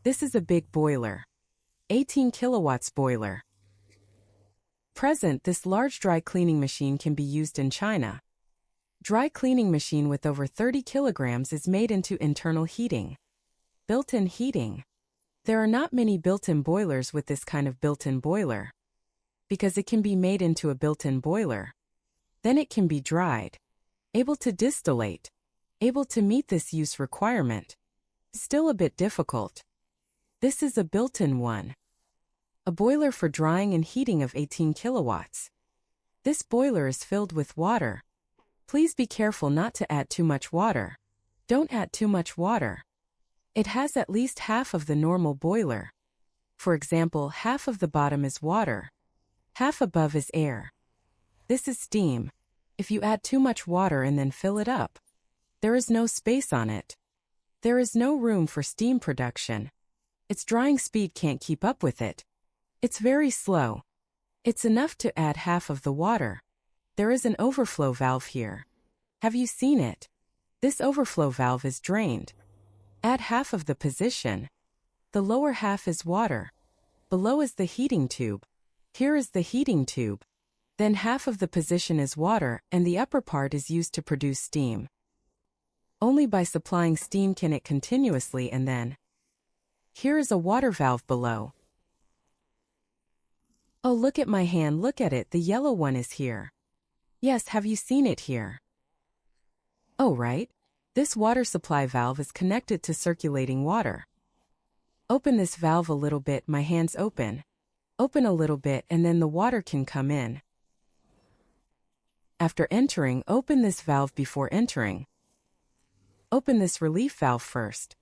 This is a big boiler. 18 kilowatts boiler. Present, this large dry cleaning machine can be used in China. Dry cleaning machine with over 30 kilograms is made into internal heating. Built-in heating. There are not many built-in boilers with this kind of built-in boiler. Because it can be made into a built-in boiler. Then it can be dried. Able to distillate. Able to meet this use requirement. Still a bit difficult. This is a built-in one. A boiler for drying and heating of 18 kilowatts. This boiler is filled with water. Please be careful not to add too much water. Don't add too much water. It has at least half of the normal boiler. For example, half of the bottom is water. Half above is air. This is steam. If you add too much water and then fill it up, there is no space on it. There is no room for steam production. Its drying speed can't keep up with it. It's very slow. It's enough to add half of the water. There is an overflow valve here. Have you seen it? This overflow valve is drained. Add half of the position. The lower half is water. Below is the heating tube. Here is the heating tube. Then half of the position is water, and the upper part is used to produce steam. Only by supplying steam can it continuously, and then here is a water valve below. Oh, look at my hand, look at it, the yellow one is here. Yes, have you seen it here? Oh, right. This water supply valve is connected to circulating water. Open this valve a little bit, my hand's open. Open a little bit and then the water can come in. After entering, open this valve before entering. Open this relief valve first.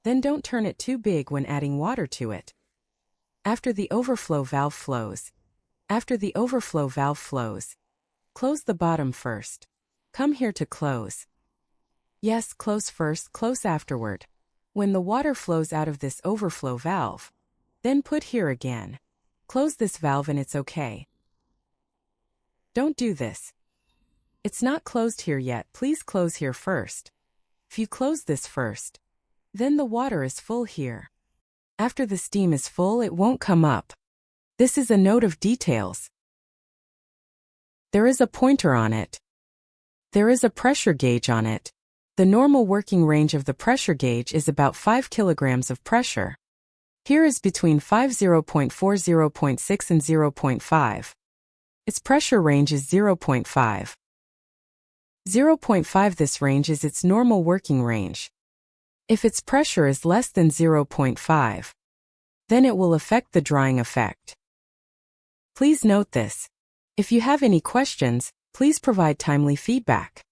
Then don't turn it too big when adding water to it. After the overflow valve flows. After the overflow valve flows. Close the bottom first. Come here to close. Yes, close first, close afterward. When the water flows out of this overflow valve, then put here again. Close this valve and it's okay. Don't do this. It's not closed here yet, please close here first. If you close this first, then the water is full here. After the steam is full, it won't come up. This is a note of details. There is a pointer on it. There is a pressure gauge on it. The normal working range of the pressure gauge is about 5 kilograms of pressure. Here is between 0.4, 0.6 and 0.5. Its pressure range is 0.5. 0.5. This range is its normal working range. If its pressure is less than 0.5, then it will affect the drying effect. Please note this. If you have any questions, please provide timely feedback.